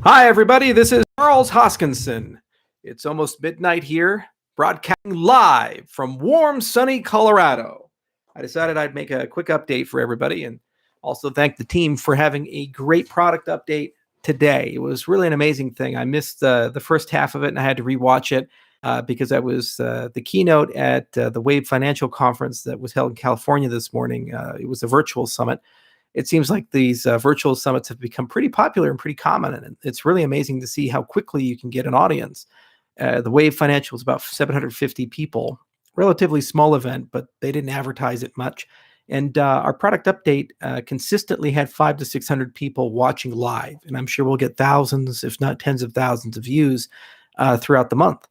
Hi, everybody. This is Charles Hoskinson. It's almost midnight here, broadcasting live from warm, sunny Colorado. I decided I'd make a quick update for everybody and also thank the team for having a great product update today. It was really an amazing thing. I missed the first half of it and I had to rewatch it because I was the keynote at the Wave Financial Conference that was held in California this morning. It was a virtual summit. It seems like these virtual summits have become pretty popular and pretty common, and it's really amazing to see how quickly you can get an audience. The Wave Financial was about 750 people, relatively small event, but they didn't advertise it much. And our product update consistently had 500 to 600 people watching live, and I'm sure we'll get thousands, if not tens of thousands, of views throughout the month.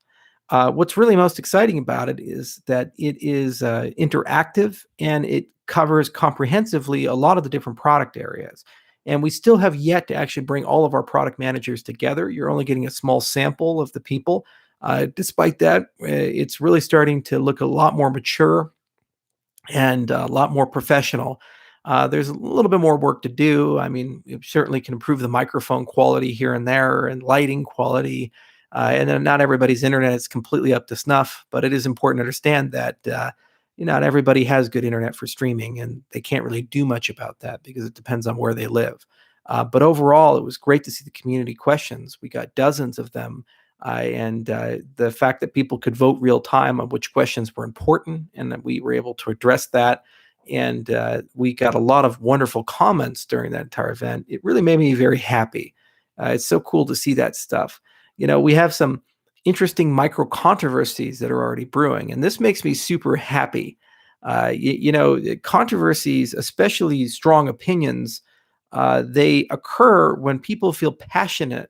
What's really most exciting about it is that it is interactive and it covers comprehensively a lot of the different product areas. And we still have yet to actually bring all of our product managers together. You're only getting a small sample of the people. Despite that, it's really starting to look a lot more mature and a lot more professional. There's a little bit more work to do. I mean, it certainly can improve the microphone quality here and there and lighting quality. And then not everybody's internet is completely up to snuff, but it is important to understand that not everybody has good internet for streaming, and they can't really do much about that because it depends on where they live. But overall, it was great to see the community questions. We got dozens of them. And the fact that people could vote real time on which questions were important and that we were able to address that. And we got a lot of wonderful comments during that entire event. It really made me very happy. It's so cool to see that stuff. We have some interesting micro controversies that are already brewing, and this makes me super happy. Controversies, especially strong opinions, they occur when people feel passionate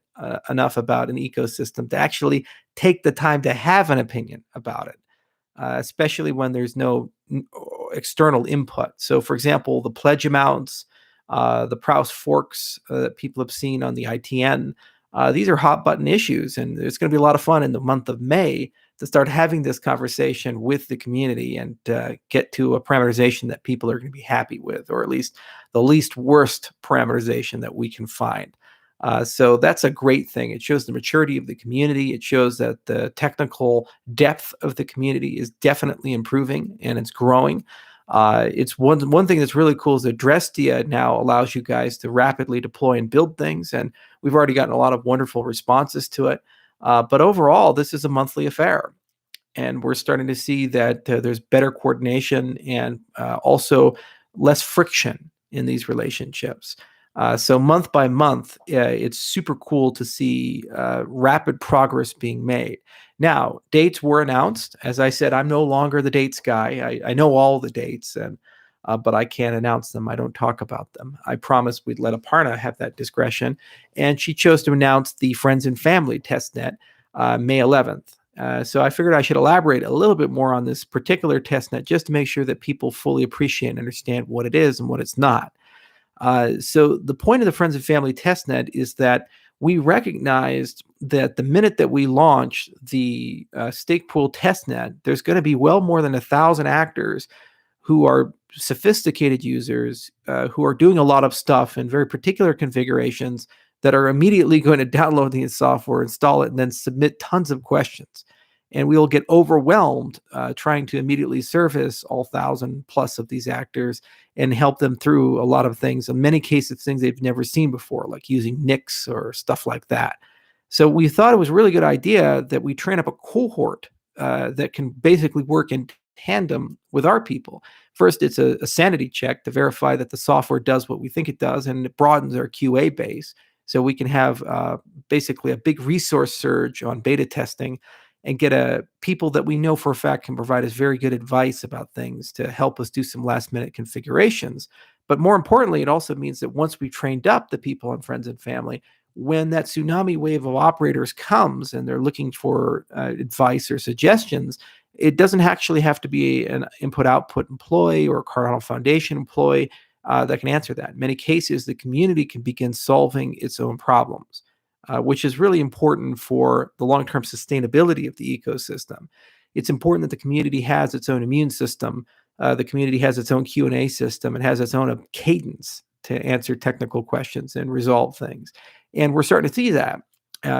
enough about an ecosystem to actually take the time to have an opinion about it, especially when there's no external input. So, for example, the pledge amounts, the Prouse forks that people have seen on the ITN, these are hot button issues, and it's going to be a lot of fun in the month of May to start having this conversation with the community and get to a parameterization that people are going to be happy with, or at least the least worst parameterization that we can find. So that's a great thing. It shows the maturity of the community. It shows that the technical depth of the community is definitely improving and it's growing. It's one thing that's really cool is that Drestia now allows you guys to rapidly deploy and build things, and we've already gotten a lot of wonderful responses to it. But overall, this is a monthly affair, and we're starting to see that there's better coordination and also less friction in these relationships. So month by month, it's super cool to see rapid progress being made. Now, dates were announced. As I said, I'm no longer the dates guy. I know all the dates, but I can't announce them. I don't talk about them. I promised we'd let Aparna have that discretion, and she chose to announce the Friends and Family testnet May 11th. So I figured I should elaborate a little bit more on this particular testnet just to make sure that people fully appreciate and understand what it is and what it's not. So the point of the Friends and Family testnet is that we recognized that the minute that we launch the stake pool testnet, there's going to be well more than 1,000 actors who are sophisticated users who are doing a lot of stuff in very particular configurations that are immediately going to download the software, install it, and then submit tons of questions. And we will get overwhelmed trying to immediately service all 1,000 plus of these actors and help them through a lot of things, in many cases, things they've never seen before, like using NICs or stuff like that. So we thought it was a really good idea that we train up a cohort that can basically work in tandem with our people. First, it's a sanity check to verify that the software does what we think it does, and it broadens our QA base. So we can have basically a big resource surge on beta testing and get people that we know for a fact can provide us very good advice about things to help us do some last minute configurations. But more importantly, it also means that once we've trained up the people and friends and family, when that tsunami wave of operators comes and they're looking for advice or suggestions, it doesn't actually have to be an input-output employee or a Cardano Foundation employee that can answer that. In many cases, the community can begin solving its own problems. Which is really important for the long-term sustainability of the ecosystem. It's important that the community has its own immune system. The community has its own Q&A system. It has its own cadence to answer technical questions and resolve things. And we're starting to see that.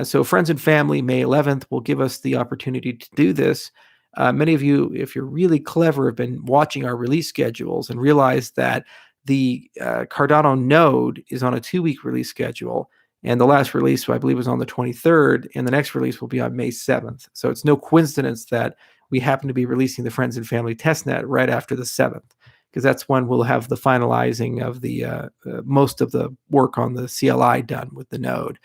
So Friends and Family, May 11th, will give us the opportunity to do this. Many of you, if you're really clever, have been watching our release schedules and realize that the Cardano node is on a 2-week release schedule. And the last release, I believe, was on the 23rd, and the next release will be on May 7th. So it's no coincidence that we happen to be releasing the Friends and Family testnet right after the 7th, because that's when we'll have the finalizing of the most of the work on the CLI done with the node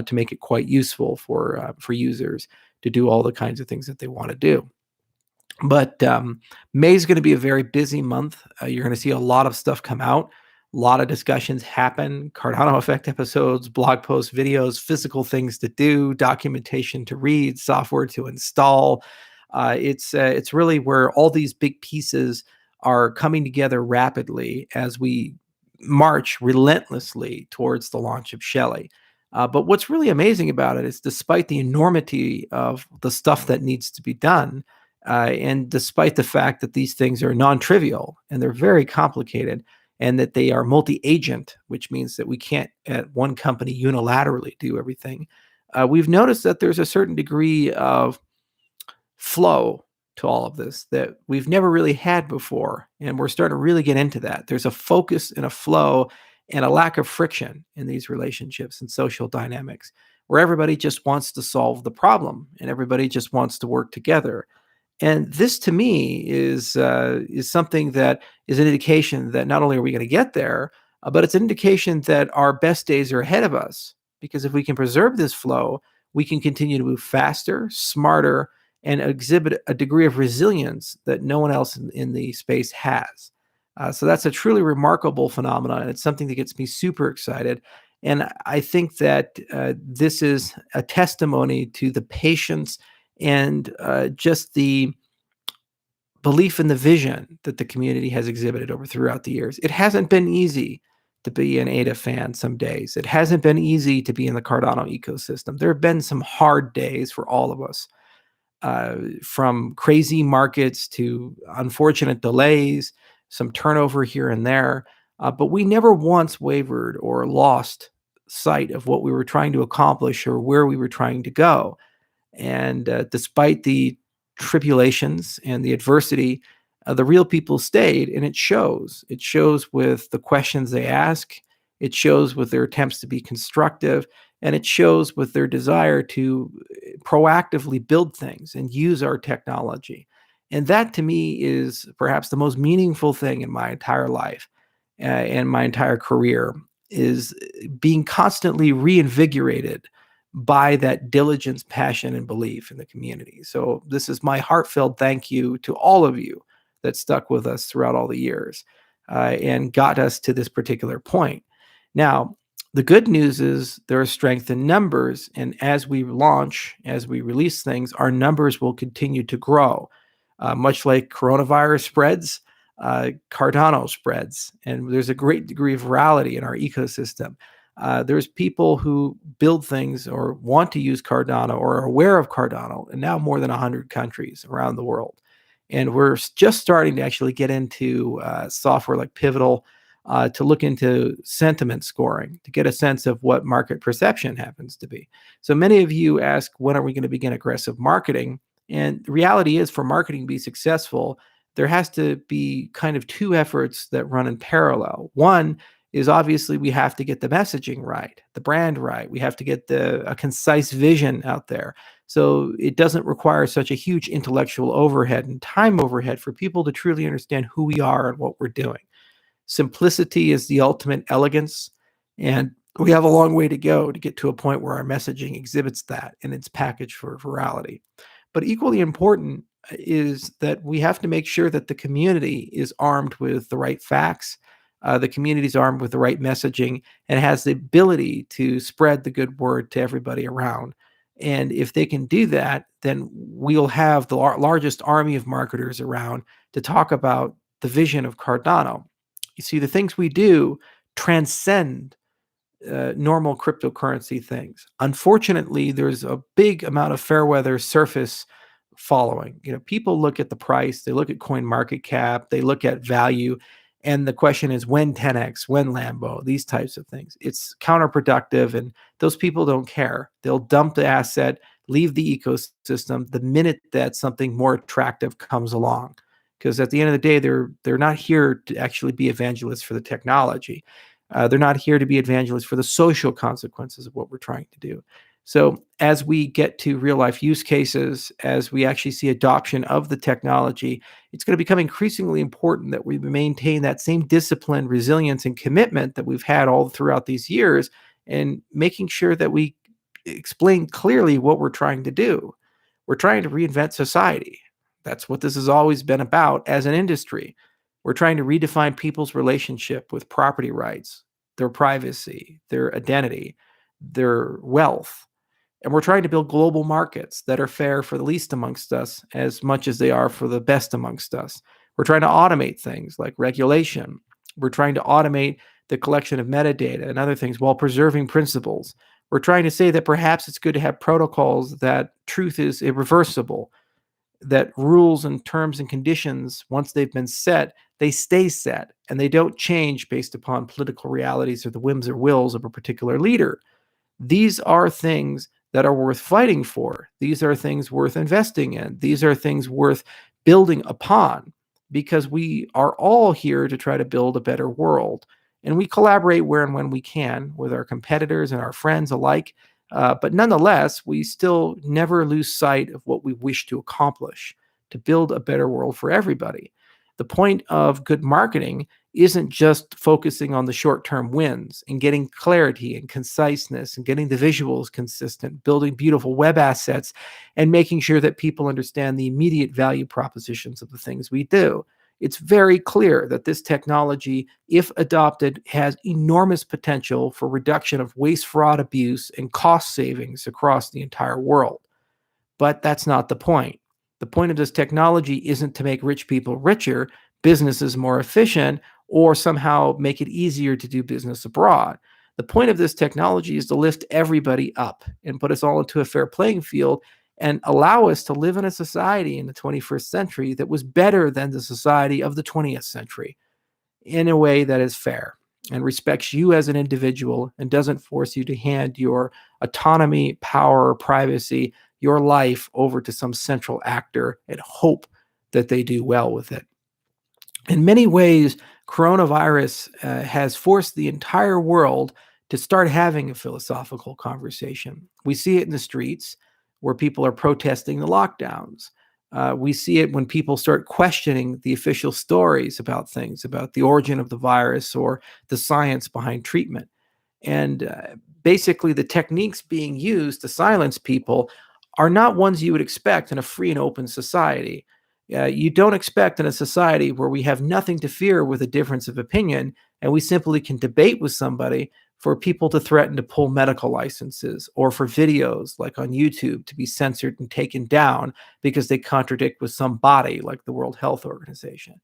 to make it quite useful for users to do all the kinds of things that they want to do. But May is going to be a very busy month. You're going to see a lot of stuff come out. A lot of discussions happen, Cardano Effect episodes, blog posts, videos, physical things to do, documentation to read, software to install. It's really where all these big pieces are coming together rapidly as we march relentlessly towards the launch of Shelley. But what's really amazing about it is, despite the enormity of the stuff that needs to be done, and despite the fact that these things are non-trivial and they're very complicated, and that they are multi-agent, which means that we can't at one company unilaterally do everything, we've noticed that there's a certain degree of flow to all of this that we've never really had before. And we're starting to really get into that. There's a focus and a flow and a lack of friction in these relationships and social dynamics, where everybody just wants to solve the problem and everybody just wants to work together. And this, to me, is something that is an indication that not only are we going to get there, but it's an indication that our best days are ahead of us. Because if we can preserve this flow, we can continue to move faster, smarter, and exhibit a degree of resilience that no one else in the space has. So that's a truly remarkable phenomenon, and it's something that gets me super excited. And I think that this is a testimony to the patience and just the belief in the vision that the community has exhibited throughout the years. It hasn't been easy to be an ADA fan some days. It hasn't been easy to be in the Cardano ecosystem. There have been some hard days for all of us, from crazy markets to unfortunate delays, some turnover here and there. But we never once wavered or lost sight of what we were trying to accomplish or where we were trying to go. And despite the tribulations and the adversity, the real people stayed, and it shows. It shows with the questions they ask. It shows with their attempts to be constructive, and it shows with their desire to proactively build things and use our technology. And that, to me, is perhaps the most meaningful thing in my entire life and my entire career, is being constantly reinvigorated by that diligence, passion, and belief in the community. So this is my heartfelt thank you to all of you that stuck with us throughout all the years and got us to this particular point. Now, the good news is there is strength in numbers, and as we launch, as we release things, our numbers will continue to grow. Much like coronavirus spreads, Cardano spreads, and there's a great degree of virality in our ecosystem. There's people who build things or want to use Cardano or are aware of Cardano in now more than 100 countries around the world. And we're just starting to actually get into software like Pivotal to look into sentiment scoring, to get a sense of what market perception happens to be. So many of you ask, when are we going to begin aggressive marketing? And the reality is, for marketing to be successful, there has to be kind of two efforts that run in parallel. One is, obviously, we have to get the messaging right, the brand right. We have to get a concise vision out there. So it doesn't require such a huge intellectual overhead and time overhead for people to truly understand who we are and what we're doing. Simplicity is the ultimate elegance, and we have a long way to go to get to a point where our messaging exhibits that in its package for virality. But equally important is that we have to make sure that the community is armed with the right facts, the community is armed with the right messaging, and has the ability to spread the good word to everybody around. And if they can do that, then we'll have the largest army of marketers around to talk about the vision of Cardano. You see, the things we do transcend normal cryptocurrency things. Unfortunately, there's a big amount of fair weather surface following. People look at the price, they look at coin market cap, they look at value, And the question is, when 10x, when Lambo, these types of things. It's counterproductive, and those people don't care. They'll dump the asset, leave the ecosystem the minute that something more attractive comes along. Because at the end of the day, they're not here to actually be evangelists for the technology. They're not here to be evangelists for the social consequences of what we're trying to do. So as we get to real life use cases, as we actually see adoption of the technology, it's going to become increasingly important that we maintain that same discipline, resilience, and commitment that we've had all throughout these years, and making sure that we explain clearly what we're trying to do. We're trying to reinvent society. That's what this has always been about as an industry. We're trying to redefine people's relationship with property rights, their privacy, their identity, their wealth. And we're trying to build global markets that are fair for the least amongst us as much as they are for the best amongst us. We're trying to automate things like regulation. We're trying to automate the collection of metadata and other things while preserving principles. We're trying to say that perhaps it's good to have protocols that truth is irreversible, that rules and terms and conditions, once they've been set, they stay set and they don't change based upon political realities or the whims or wills of a particular leader. These are things that are worth fighting for. These are things worth investing in. These are things worth building upon, because we are all here to try to build a better world. And we collaborate where and when we can with our competitors and our friends alike. But nonetheless, we still never lose sight of what we wish to accomplish, to build a better world for everybody. The point of good marketing isn't just focusing on the short-term wins and getting clarity and conciseness and getting the visuals consistent, building beautiful web assets, and making sure that people understand the immediate value propositions of the things we do. It's very clear that this technology, if adopted, has enormous potential for reduction of waste, fraud, abuse, and cost savings across the entire world. But that's not the point. The point of this technology isn't to make rich people richer, businesses more efficient, or somehow make it easier to do business abroad. The point of this technology is to lift everybody up and put us all into a fair playing field and allow us to live in a society in the 21st century that was better than the society of the 20th century in a way that is fair and respects you as an individual and doesn't force you to hand your autonomy, power, privacy, your life over to some central actor and hope that they do well with it. In many ways, coronavirus has forced the entire world to start having a philosophical conversation. We see it in the streets where people are protesting the lockdowns. We see it when people start questioning the official stories about things, about the origin of the virus or the science behind treatment. And basically, the techniques being used to silence people are not ones you would expect in a free and open society. You don't expect in a society where we have nothing to fear with a difference of opinion and we simply can debate with somebody for people to threaten to pull medical licenses or for videos like on YouTube to be censored and taken down because they contradict with some body like the World Health Organization.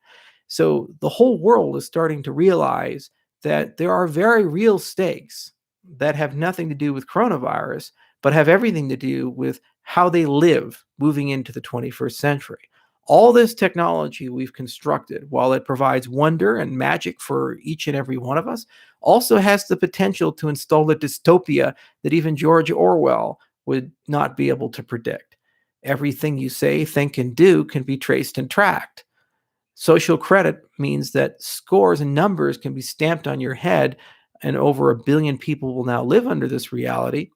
So the whole world is starting to realize that there are very real stakes that have nothing to do with coronavirus, but have everything to do with how they live moving into the 21st century. All this technology we've constructed, while it provides wonder and magic for each and every one of us, also has the potential to install a dystopia that even George Orwell would not be able to predict. Everything you say, think, and do can be traced and tracked. Social credit means that scores and numbers can be stamped on your head, and over 1 billion people will now live under this reality,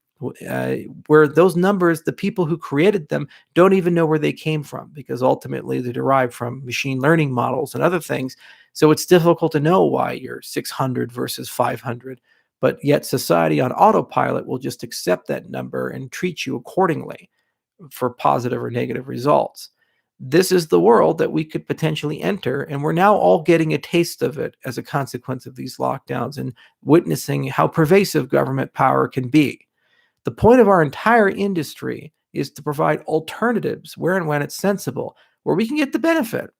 where those numbers, the people who created them, don't even know where they came from because ultimately they're derived from machine learning models and other things. So it's difficult to know why you're 600 versus 500, but yet society on autopilot will just accept that number and treat you accordingly for positive or negative results. This is the world that we could potentially enter, and we're now all getting a taste of it as a consequence of these lockdowns and witnessing how pervasive government power can be. The point of our entire industry is to provide alternatives where and when it's sensible, where we can get the benefit,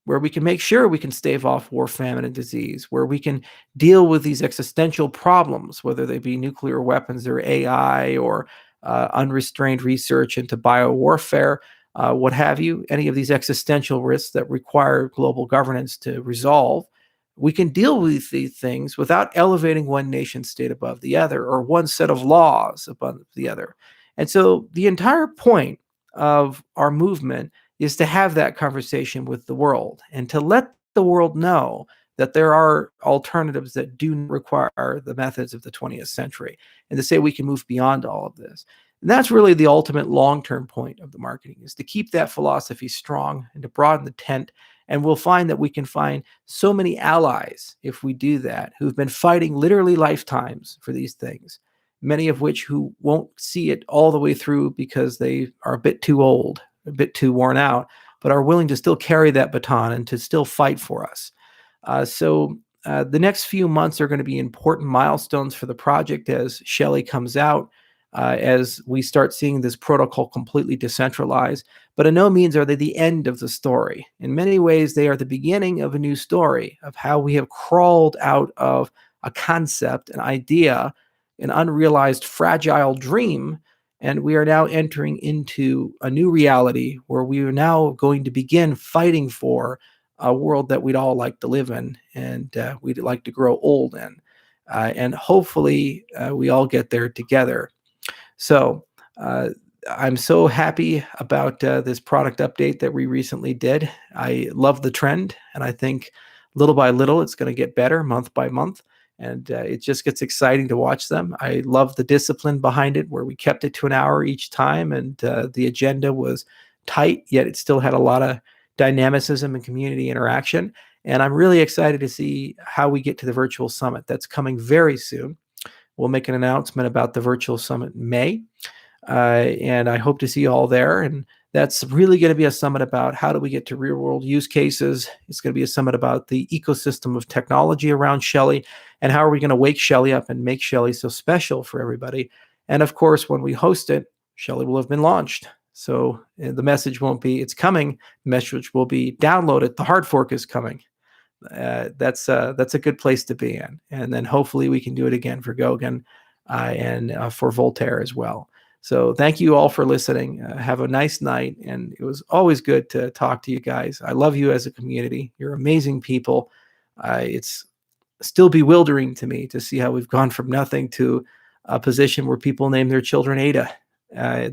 where we can make sure we can stave off war, famine, and disease, where we can deal with these existential problems, whether they be nuclear weapons or AI or unrestrained research into biowarfare, what have you, any of these existential risks that require global governance to resolve. we can deal with these things without elevating one nation state above the other or one set of laws above the other. And so the entire point of our movement is to have that conversation with the world and to let the world know that there are alternatives that do not require the methods of the 20th century, and to say we can move beyond all of this. And that's really the ultimate long-term point of the marketing, is to keep that philosophy strong and to broaden the tent. And we'll find that we can find so many allies if we do that, who've been fighting literally lifetimes for these things, many of which who won't see it all the way through because they are a bit too old, a bit too worn out, but are willing to still carry that baton and to still fight for us. So the next few months are going to be important milestones for the project as Shelley comes out, as we start seeing this protocol completely decentralized. But in no means are they the end of the story. In many ways, they are the beginning of a new story of how we have crawled out of a concept, an idea, an unrealized fragile dream, and we are now entering into a new reality where we are now going to begin fighting for a world that we'd all like to live in, and we'd like to grow old in. And hopefully we all get there together. So I'm so happy about this product update that we recently did. I love the trend, and I think little by little it's going to get better month by month. And it just gets exciting to watch them. I love the discipline behind it, where we kept it to an hour each time, and the agenda was tight, yet it still had a lot of dynamicism and community interaction. And I'm really excited to see how we get to the virtual summit. That's coming very soon. We'll make an announcement about the virtual summit in May. And I hope to see you all there. And that's really going to be a summit about how do we get to real world use cases. It's going to be a summit about the ecosystem of technology around Shelley, and how are we going to wake Shelley up and make Shelley so special for everybody. And of course, when we host it, Shelley will have been launched. So the message won't be it's coming. The message will be download it. The hard fork is coming. That's a good place to be in. And then hopefully we can do it again for Gauguin and for Voltaire as well. So thank you all for listening. Have a nice night. And it was always good to talk to you guys. I love you as a community. You're amazing people. It's still bewildering to me to see how we've gone from nothing to a position where people name their children Ada.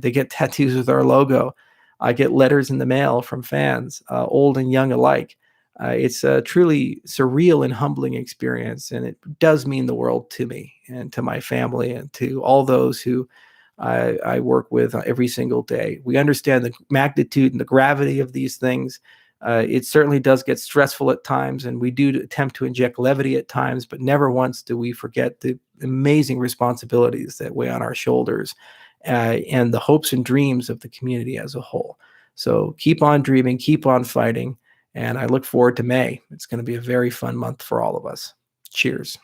They get tattoos with our logo. I get letters in the mail from fans, old and young alike. It's a truly surreal and humbling experience, and it does mean the world to me and to my family and to all those who I work with every single day. We understand the magnitude and the gravity of these things. It certainly does get stressful at times, and we do attempt to inject levity at times, but never once do we forget the amazing responsibilities that weigh on our shoulders and the hopes and dreams of the community as a whole. So keep on dreaming, keep on fighting, and I look forward to May. It's going to be a very fun month for all of us. Cheers.